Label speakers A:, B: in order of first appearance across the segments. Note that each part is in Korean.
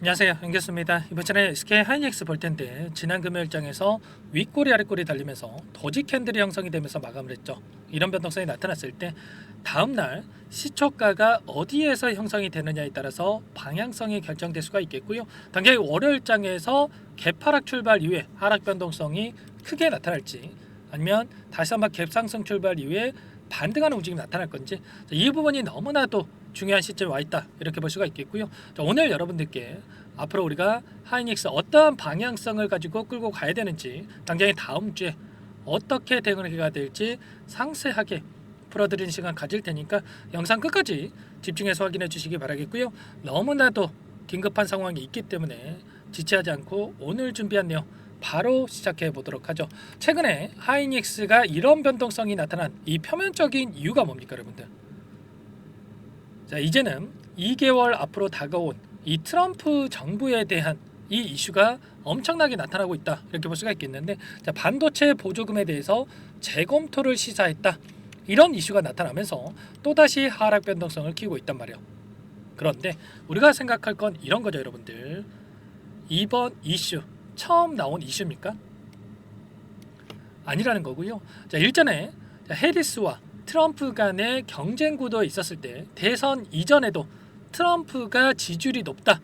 A: 안녕하세요, 연결습니다. 이번 전에 SK 하이닉스 볼 텐데 지난 금요일장에서 윗꼬리 아랫꼬리 달리면서 도지 캔들이 형성이 되면서 마감을 했죠. 이런 변동성이 나타났을 때 다음날 시초가가 어디에서 형성이 되느냐에 따라서 방향성이 결정될 수가 있겠고요. 당장 월요일장에서 개파락 출발 이후에 하락 변동성이 크게 나타날지 아니면 다시 한번 갭상승 출발 이후에 반등하는 움직임이 나타날 건지 이 부분이 너무나도 중요한 시점에 와 있다 이렇게 볼 수가 있겠고요. 오늘 여러분들께 앞으로 우리가 하이닉스 어떠한 방향성을 가지고 끌고 가야 되는지 당장의 다음 주에 어떻게 대응을 해야 될지 상세하게 풀어드리는 시간 가질 테니까 영상 끝까지 집중해서 확인해 주시기 바라겠고요. 너무나도 긴급한 상황이 있기 때문에 지체하지 않고 오늘 준비한 내용 바로 시작해 보도록 하죠. 최근에 하이닉스가 이런 변동성이 나타난 이 표면적인 이유가 뭡니까, 여러분들? 자, 이제는 2개월 앞으로 다가온 이 트럼프 정부에 대한 이 이슈가 엄청나게 나타나고 있다 이렇게 볼 수가 있겠는데, 자, 반도체 보조금에 대해서 재검토를 시사했다 이런 이슈가 나타나면서 또다시 하락 변동성을 키우고 있단 말이에요. 그런데 우리가 생각할 건 이런 거죠, 여러분들. 이번 이슈 처음 나온 이슈입니까? 아니라는 거고요. 자, 일전에 해리스와 트럼프 간의 경쟁 구도에 있었을 때 대선 이전에도 트럼프가 지지율이 높다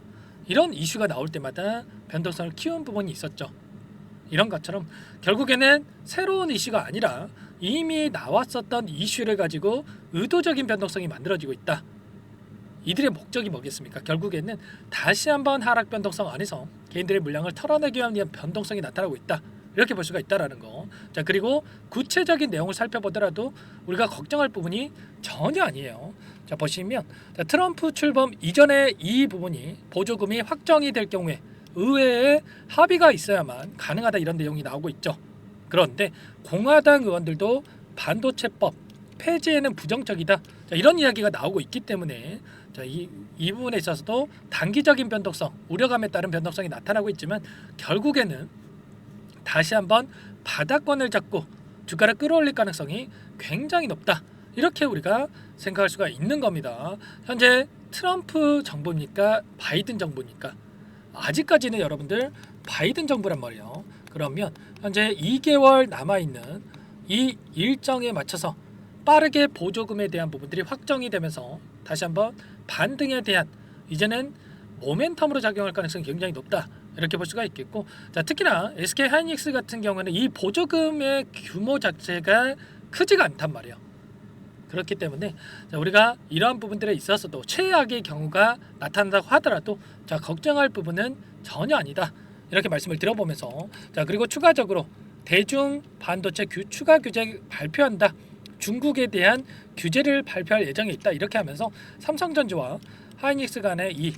A: 이런 이슈가 나올 때마다 변동성을 키운 부분이 있었죠. 이런 것처럼 결국에는 새로운 이슈가 아니라 이미 나왔었던 이슈를 가지고 의도적인 변동성이 만들어지고 있다. 이들의 목적이 뭐겠습니까? 결국에는 다시 한번 하락 변동성 안에서 개인들의 물량을 털어내기 위한 변동성이 나타나고 있다. 이렇게 볼 수가 있다라는 거. 자, 그리고 구체적인 내용을 살펴보더라도 우리가 걱정할 부분이 전혀 아니에요. 자, 보시면 트럼프 출범 이전에 이 부분이 보조금이 확정이 될 경우에 의회에 합의가 있어야만 가능하다 이런 내용이 나오고 있죠. 그런데 공화당 의원들도 반도체법 폐지에는 부정적이다. 자, 이런 이야기가 나오고 있기 때문에 자, 이 부분에 있어서도 단기적인 변동성, 우려감에 따른 변동성이 나타나고 있지만 결국에는 다시 한번 바닥권을 잡고 주가를 끌어올릴 가능성이 굉장히 높다. 이렇게 우리가 생각할 수가 있는 겁니다. 현재 트럼프 정부입니까? 바이든 정부입니까? 아직까지는 여러분들 바이든 정부란 말이에요. 그러면 현재 2개월 남아있는 이 일정에 맞춰서 빠르게 보조금에 대한 부분들이 확정이 되면서 다시 한번 반등에 대한 이제는 모멘텀으로 작용할 가능성이 굉장히 높다 이렇게 볼 수가 있겠고, 자, 특히나 SK 하이닉스 같은 경우는 이 보조금의 규모 자체가 크지가 않단 말이에요. 그렇기 때문에 자, 우리가 이러한 부분들에 있어서도 최악의 경우가 나타난다고 하더라도 자, 걱정할 부분은 전혀 아니다 이렇게 말씀을 드려보면서, 자, 그리고 추가적으로 대중 반도체 추가 규제 발표한다, 중국에 대한 규제를 발표할 예정에 있다 이렇게 하면서 삼성전자와 하이닉스 간의 이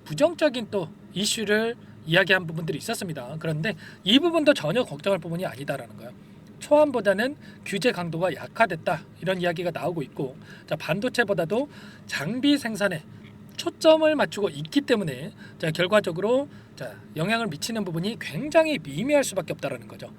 A: 부정적인 또 이슈를 이야기한 부분들이 있었습니다. 그런데 이 부분도 전혀 걱정할 부분이 아니다라는 거예요. 초안보다는 규제 강도가 약화됐다 이런 이야기가 나오고 있고, 자, 반도체보다도 장비 생산에 초점을 맞추고 있기 때문에 자, 결과적으로 자, 영향을 미치는 부분이 굉장히 미미할 수밖에 없다라는 거죠.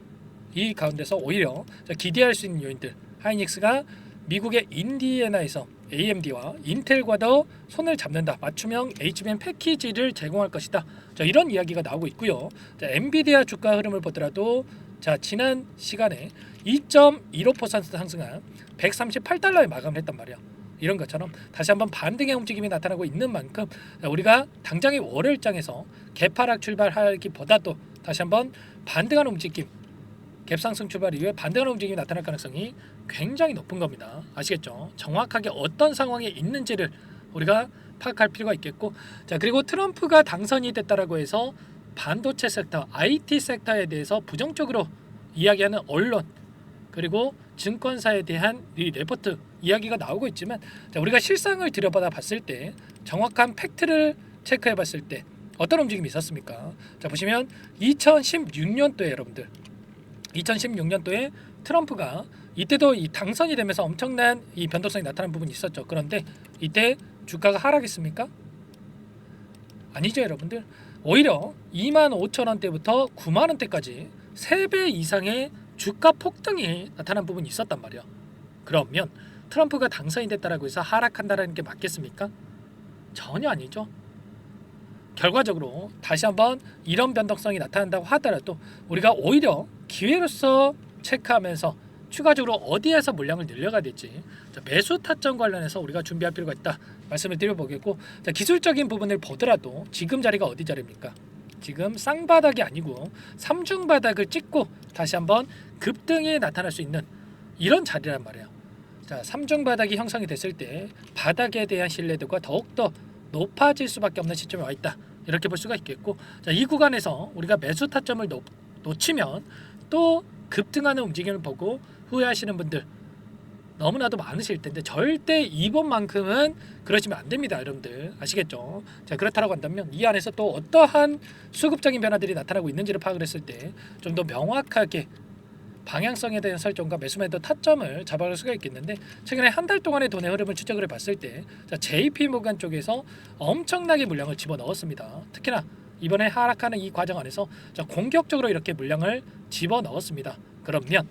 A: 이 가운데서 오히려 자, 기대할 수 있는 요인들, 하이닉스가 미국의 인디애나에서 AMD와 인텔과도 손을 잡는다, 맞춤형 HBM 패키지를 제공할 것이다. 자, 이런 이야기가 나오고 있고요. 자, 엔비디아 주가 흐름을 보더라도 자, 지난 시간에 2.15% 상승한 138달러에 마감을 했단 말이야. 이런 것처럼 다시 한번 반등의 움직임이 나타나고 있는 만큼 우리가 당장의 월요일장에서 개파락 출발하기보다도 다시 한번 반등하는 움직임, 갭상승 출발 이후에 반등하는 움직임이 나타날 가능성이 굉장히 높은 겁니다. 아시겠죠? 정확하게 어떤 상황에 있는지를 우리가 파악할 필요가 있겠고, 자, 그리고 트럼프가 당선이 됐다라고 해서 반도체 섹터, IT 섹터에 대해서 부정적으로 이야기하는 언론 그리고 증권사에 대한 이 레포트 이야기가 나오고 있지만, 자, 우리가 실상을 들여받아 봤을 때 정확한 팩트를 체크해 봤을 때 어떤 움직임이 있었습니까? 자, 보시면 2016년도에 여러분들 2016년도에 트럼프가 이때도 이 당선이 되면서 엄청난 이 변동성이 나타난 부분이 있었죠. 그런데 이때 주가가 하락했습니까? 아니죠, 여러분들. 오히려 25,000원대부터 90,000원대까지 3배 이상의 주가 폭등이 나타난 부분이 있었단 말이에요. 그러면 트럼프가 당선이 됐다라고 해서 하락한다라는 게 맞겠습니까? 전혀 아니죠. 결과적으로 다시 한번 이런 변동성이 나타난다고 하더라도 우리가 오히려 기회로서 체크하면서 추가적으로 어디에서 물량을 늘려가야 될지 매수 타점 관련해서 우리가 준비할 필요가 있다 말씀을 드려보겠고, 기술적인 부분을 보더라도 지금 자리가 어디 자리입니까? 지금 쌍바닥이 아니고 삼중바닥을 찍고 다시 한번 급등이 나타날 수 있는 이런 자리란 말이에요. 자, 삼중바닥이 형성이 됐을 때 바닥에 대한 신뢰도가 더욱더 높아질 수밖에 없는 시점에 와 있다 이렇게 볼 수가 있겠고, 자, 이 구간에서 우리가 매수 타점을 놓치면 또 급등하는 움직임을 보고 후회하시는 분들 너무나도 많으실 텐데 절대 이번만큼은 그러시면 안 됩니다, 여러분들 아시겠죠? 자, 그렇다고 한다면 이 안에서 또 어떠한 수급적인 변화들이 나타나고 있는지를 파악을 했을 때 좀 더 명확하게 방향성에 대한 설정과 매수매도 타점을 잡아갈 수가 있겠는데, 최근에 한 달 동안의 돈의 흐름을 추적을 해봤을 때 JP모간 쪽에서 엄청나게 물량을 집어넣었습니다. 특히나 이번에 하락하는 이 과정 안에서 공격적으로 이렇게 물량을 집어넣었습니다. 그러면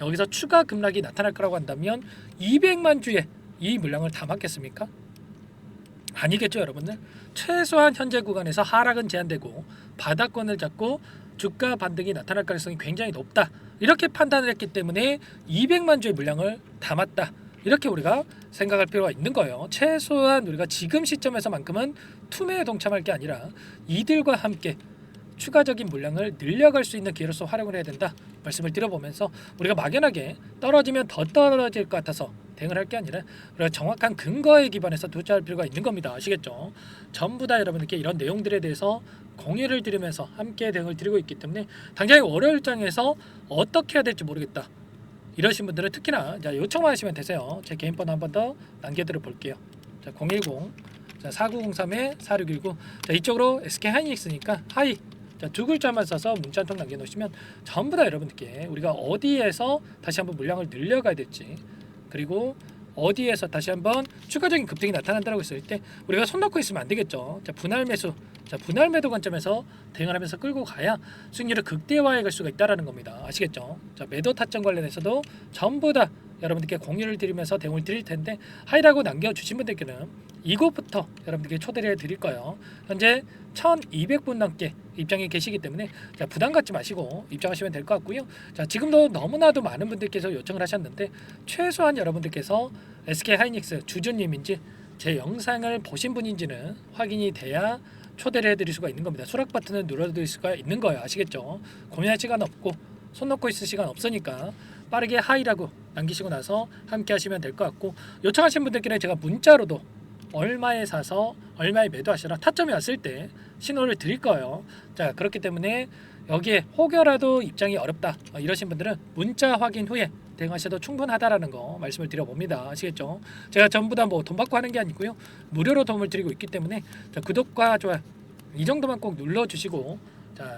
A: 여기서 추가 급락이 나타날 거라고 한다면 200만 주에 이 물량을 담았겠습니까? 아니겠죠, 여러분들. 최소한 현재 구간에서 하락은 제한되고 바닥권을 잡고 주가 반등이 나타날 가능성이 굉장히 높다 이렇게 판단을 했기 때문에 200만 주의 물량을 담았다 이렇게 우리가 생각할 필요가 있는 거예요. 최소한 우리가 지금 시점에서만큼은 투매에 동참할 게 아니라 이들과 함께 추가적인 물량을 늘려갈 수 있는 기회로서 활용을 해야 된다 말씀을 드려보면서, 우리가 막연하게 떨어지면 더 떨어질 것 같아서 대응을 할 게 아니라 우리가 정확한 근거에 기반해서 투자할 필요가 있는 겁니다. 아시겠죠? 전부 다 여러분들께 이런 내용들에 대해서 공유를 드리면서 함께 대응을 드리고 있기 때문에 당장의 월요일장에서 어떻게 해야 될지 모르겠다 이러신 분들은 특히나 요청만 하시면 되세요. 제 개인 번호 한 번 더 남겨드려 볼게요. 자, 010 4903-4619 이쪽으로 SK하이닉스니까 하이 두 글자만 써서 문자 한 통 남겨놓으시면 전부 다 여러분들께 우리가 어디에서 다시 한번 물량을 늘려가야 될지, 그리고 어디에서 다시 한번 추가적인 급등이 나타난다고 했을 때 우리가 손 놓고 있으면 안 되겠죠. 분할 매수, 분할 매도 관점에서 대응을 하면서 끌고 가야 수익률을 극대화해 갈 수가 있다라는 겁니다. 아시겠죠? 매도 타점 관련해서도 전부 다 여러분들께 공유를 드리면서 대응을 드릴 텐데, 하이라고 남겨주신 분들께는 이곳부터 여러분들께 초대를 해드릴 거예요. 현재 1200분 넘게 입장이 계시기 때문에 부담 갖지 마시고 입장하시면 될 것 같고요. 지금도 너무나도 많은 분들께서 요청을 하셨는데 최소한 여러분들께서 SK하이닉스 주주님인지 제 영상을 보신 분인지는 확인이 돼야 초대를 해드릴 수가 있는 겁니다. 수락 버튼을 눌러드릴 수가 있는 거예요. 아시겠죠? 고민할 시간 없고 손 놓고 있을 시간 없으니까 빠르게 하이라고 남기시고 나서 함께 하시면 될 것 같고, 요청하신 분들께는 제가 문자로도 얼마에 사서 얼마에 매도하시라 타점이 왔을 때 신호를 드릴 거예요. 자, 그렇기 때문에 여기에 혹여라도 입장이 어렵다 이러신 분들은 문자 확인 후에 대응하셔도 충분하다라는 거 말씀을 드려봅니다. 아시겠죠? 제가 전부 다 뭐 돈 받고 하는 게 아니고요, 무료로 도움을 드리고 있기 때문에 구독과 좋아요 이 정도만 꼭 눌러주시고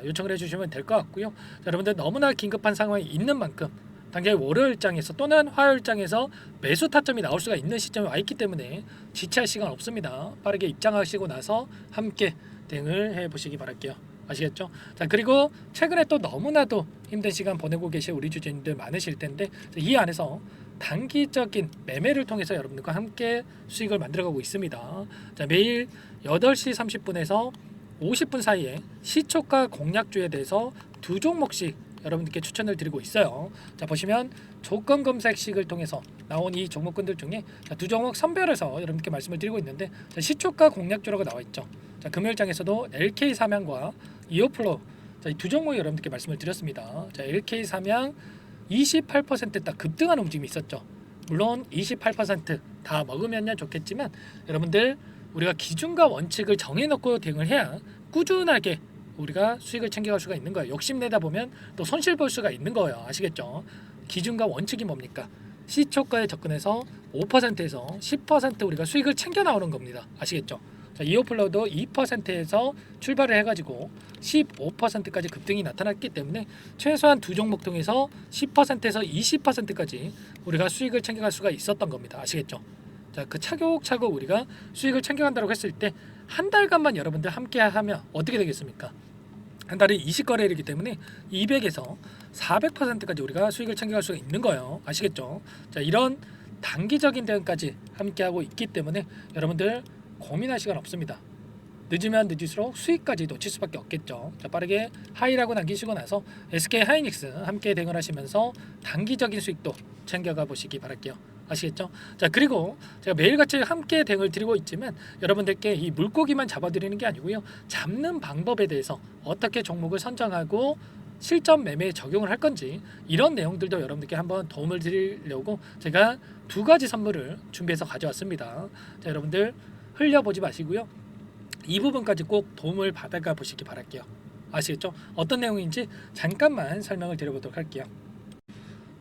A: 요청을 해주시면 될 것 같고요. 여러분들 너무나 긴급한 상황이 있는 만큼 당장 월요일장에서 또는 화요일장에서 매수 타점이 나올 수가 있는 시점에 와 있기 때문에 지체할 시간 없습니다. 빠르게 입장하시고 나서 함께 대응을 해보시기 바랄게요. 아시겠죠? 그리고 최근에 또 너무나도 힘든 시간 보내고 계신 우리 주주님들 많으실 텐데, 이 안에서 단기적인 매매를 통해서 여러분들과 함께 수익을 만들어가고 있습니다. 매일 8시 30분에서 50분 사이에 시초가 공략주에 대해서 두 종목씩 여러분들께 추천을 드리고 있어요. 보시면 조건 검색식을 통해서 나온 이 종목군들 중에 두 종목 선별해서 여러분께 말씀을 드리고 있는데, 시초가 공략주라고 나와 있죠. 금요일장에서도 LK 삼양과 이오플로 이 두 종목이 여러분들께 말씀을 드렸습니다. LK 삼양 28%딱 급등하는 움직임이 있었죠. 물론 28%다 먹으면 좋겠지만 여러분들 우리가 기준과 원칙을 정해놓고 대응을 해야 꾸준하게 우리가 수익을 챙겨갈 수가 있는 거예요. 욕심내다 보면 또 손실 볼 수가 있는 거예요. 아시겠죠? 기준과 원칙이 뭡니까? 시초가에 접근해서 5%에서 10% 우리가 수익을 챙겨 나오는 겁니다. 아시겠죠? 이오플로도 2%에서 출발을 해가지고 15%까지 급등이 나타났기 때문에 최소한 두 종목 통해서 10%에서 20%까지 우리가 수익을 챙겨갈 수가 있었던 겁니다. 아시겠죠? 그 차곡차곡 우리가 수익을 챙겨간다고 했을 때 한 달간만 여러분들 함께 하면 어떻게 되겠습니까? 한 달에 20거래이기 때문에 200에서 400%까지 우리가 수익을 챙겨갈 수가 있는 거예요. 아시겠죠? 이런 단기적인 대응까지 함께하고 있기 때문에 여러분들 고민할 시간 없습니다. 늦으면 늦을수록 수익까지 놓칠 수밖에 없겠죠. 자, 빠르게 하이라고 남기시고 나서 SK 하이닉스 함께 대응을 하시면서 단기적인 수익도 챙겨가 보시기 바랄게요. 아시겠죠? 자, 그리고 제가 매일같이 함께 대응을 드리고 있지만 여러분들께 이 물고기만 잡아드리는 게 아니고요, 잡는 방법에 대해서 어떻게 종목을 선정하고 실전 매매에 적용을 할 건지 이런 내용들도 여러분들께 한번 도움을 드리려고 제가 2가지 선물을 준비해서 가져왔습니다. 자, 여러분들 흘려보지 마시고요, 이 부분까지 꼭 도움을 받아가 보시기 바랄게요. 아시겠죠? 어떤 내용인지 잠깐만 설명을 드려보도록 할게요.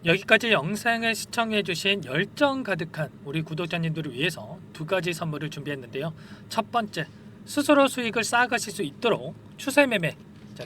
A: 여기까지 영상을 시청해주신 열정 가득한 우리 구독자님들을 위해서 2가지 선물을 준비했는데요. 첫 번째, 스스로 수익을 쌓아가실 수 있도록 추세매매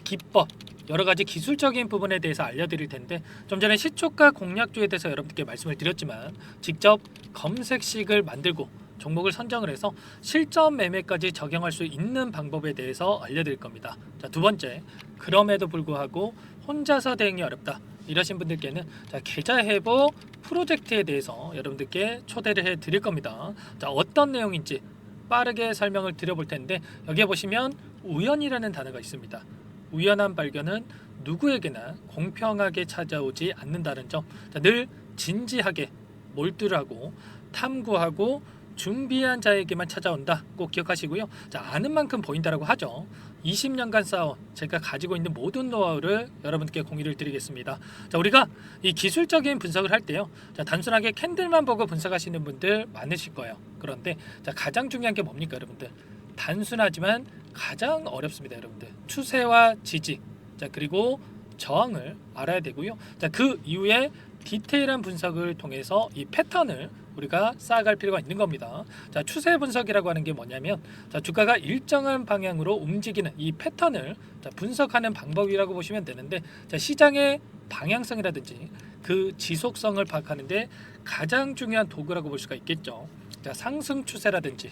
A: 기법, 여러가지 기술적인 부분에 대해서 알려드릴 텐데, 좀 전에 시초가 공략주에 대해서 여러분들께 말씀을 드렸지만 직접 검색식을 만들고 종목을 선정을 해서 실전 매매까지 적용할 수 있는 방법에 대해서 알려드릴 겁니다. 자, 두 번째, 그럼에도 불구하고 혼자서 대응이 어렵다 이러신 분들께는 계좌 회복 프로젝트에 대해서 여러분들께 초대를 해 드릴 겁니다. 자, 어떤 내용인지 빠르게 설명을 드려볼 텐데, 여기에 보시면 우연이라는 단어가 있습니다. 우연한 발견은 누구에게나 공평하게 찾아오지 않는다는 점, 늘 진지하게 몰두를 하고 탐구하고 준비한 자에게만 찾아온다, 꼭 기억하시고요. 자, 아는 만큼 보인다라고 하죠. 20년간 쌓아온 제가 가지고 있는 모든 노하우를 여러분께 공유를 드리겠습니다. 자, 우리가 이 기술적인 분석을 할 때요, 자, 단순하게 캔들만 보고 분석하시는 분들 많으실 거예요. 그런데 자, 가장 중요한 게 뭡니까 여러분들? 단순하지만 가장 어렵습니다. 여러분들, 추세와 지지, 자, 그리고 저항을 알아야 되고요. 자, 그 이후에 디테일한 분석을 통해서 이 패턴을 우리가 쌓아갈 필요가 있는 겁니다. 자, 추세 분석이라고 하는 게 뭐냐면, 자, 주가가 일정한 방향으로 움직이는 이 패턴을 분석하는 방법이라고 보시면 되는데, 자, 시장의 방향성이라든지 그 지속성을 파악하는데 가장 중요한 도구라고 볼 수가 있겠죠. 자, 상승 추세라든지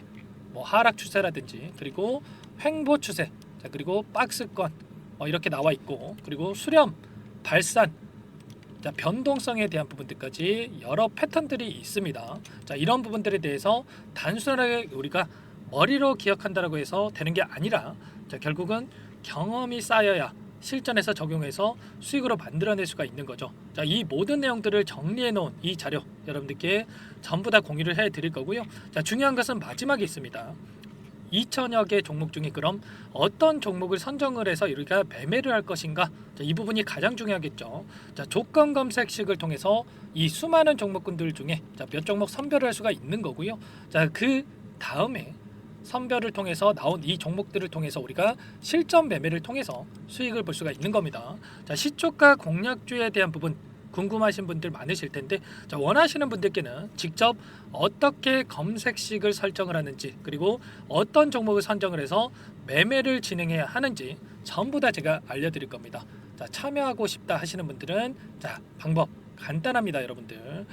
A: 하락 추세라든지, 그리고 횡보 추세, 자, 그리고 박스권 이렇게 나와 있고, 그리고 수렴, 발산, 자, 변동성에 대한 부분들까지 여러 패턴들이 있습니다. 자, 이런 부분들에 대해서 단순하게 우리가 머리로 기억한다라고 해서 되는 게 아니라, 자, 결국은 경험이 쌓여야 실전에서 적용해서 수익으로 만들어낼 수가 있는 거죠. 자, 이 모든 내용들을 정리해 놓은 이 자료 여러분들께 전부 다 공유를 해 드릴 거고요. 자, 중요한 것은 마지막에 있습니다. 2천여 개 종목 중에 그럼 어떤 종목을 선정을 해서 우리가 매매를 할 것인가? 자, 이 부분이 가장 중요하겠죠. 자, 조건 검색식을 통해서 이 수많은 종목군들 중에 몇 종목 선별을 할 수가 있는 거고요. 자, 그 다음에 선별을 통해서 나온 이 종목들을 통해서 우리가 실전 매매를 통해서 수익을 볼 수가 있는 겁니다. 자, 시초가 공략주에 대한 부분 궁금하신 분들 많으실 텐데, 자, 원하시는 분들께는 직접 어떻게 검색식을 설정을 하는지, 그리고 어떤 종목을 선정을 해서 매매를 진행해야 하는지 전부 다 제가 알려드릴 겁니다. 자, 참여하고 싶다 하시는 분들은 자, 방법 간단합니다. 여러분들,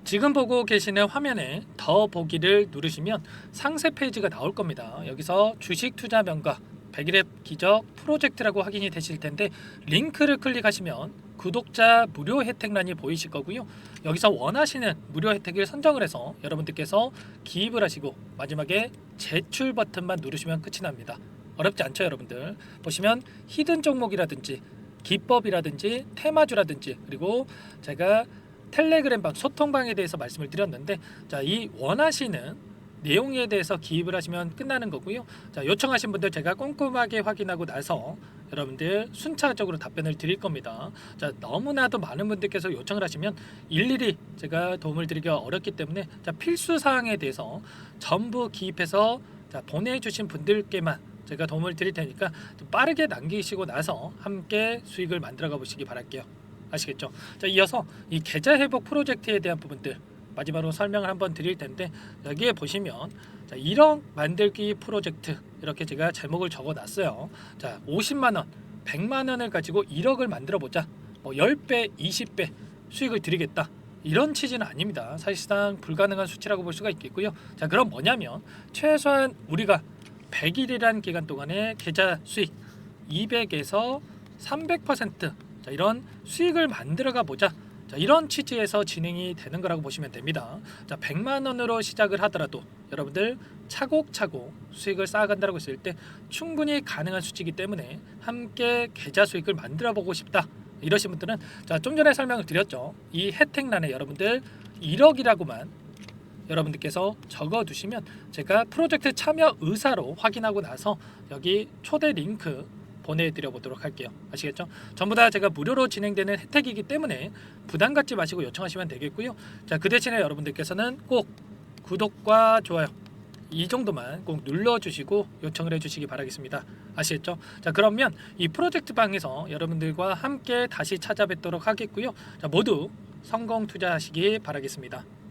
A: 지금 보고 계시는 화면에 더 보기를 누르시면 상세 페이지가 나올 겁니다. 여기서 주식 투자 명가 100일의 기적 프로젝트라고 확인이 되실 텐데, 링크를 클릭하시면 구독자 무료 혜택란이 보이실 거고요. 여기서 원하시는 무료 혜택을 선정을 해서 여러분들께서 기입을 하시고 마지막에 제출 버튼만 누르시면 끝이 납니다. 어렵지 않죠 여러분들? 보시면 히든 종목이라든지 기법이라든지 테마주라든지, 그리고 제가 텔레그램방 소통방에 대해서 말씀을 드렸는데, 자, 이 원하시는 내용에 대해서 기입을 하시면 끝나는 거고요. 자, 요청하신 분들 제가 꼼꼼하게 확인하고 나서 여러분들 순차적으로 답변을 드릴 겁니다. 자, 너무나도 많은 분들께서 요청을 하시면 일일이 제가 도움을 드리기가 어렵기 때문에, 자, 필수 사항에 대해서 전부 기입해서 자, 보내주신 분들께만 제가 도움을 드릴 테니까 좀 빠르게 남기시고 나서 함께 수익을 만들어가 보시기 바랄게요. 아시겠죠? 자, 이어서 이 계좌 회복 프로젝트에 대한 부분들 마지막으로 설명을 한번 드릴 텐데, 여기에 보시면 자, 1억 만들기 프로젝트 이렇게 제가 제목을 적어 놨어요. 자, 50만 원, 100만 원을 가지고 1억을 만들어 보자. 10배, 20배 수익을 드리겠다. 이런 취지는 아닙니다. 사실상 불가능한 수치라고 볼 수가 있겠고요. 자, 그럼 뭐냐면 최소한 우리가 100일이란 기간 동안에 계좌 수익 200에서 300% 자, 이런 수익을 만들어가 보자. 자, 이런 취지에서 진행이 되는 거라고 보시면 됩니다. 자, 100만 원으로 시작을 하더라도 여러분들 차곡차곡 수익을 쌓아간다고 했을 때 충분히 가능한 수치이기 때문에 함께 계좌 수익을 만들어 보고 싶다 이러신 분들은 자, 좀 전에 설명을 드렸죠. 이 혜택란에 여러분들 1억이라고만 여러분들께서 적어두시면 제가 프로젝트 참여 의사로 확인하고 나서 여기 초대 링크 보내드려 보도록 할게요. 아시겠죠? 전부 다 제가 무료로 진행되는 혜택이기 때문에 부담 갖지 마시고 요청하시면 되겠고요. 자, 그 대신에 여러분들께서는 꼭 구독과 좋아요 이 정도만 꼭 눌러주시고 요청을 해주시기 바라겠습니다. 아시겠죠? 자, 그러면 이 프로젝트 방에서 여러분들과 함께 다시 찾아뵙도록 하겠고요. 자, 모두 성공 투자하시기 바라겠습니다.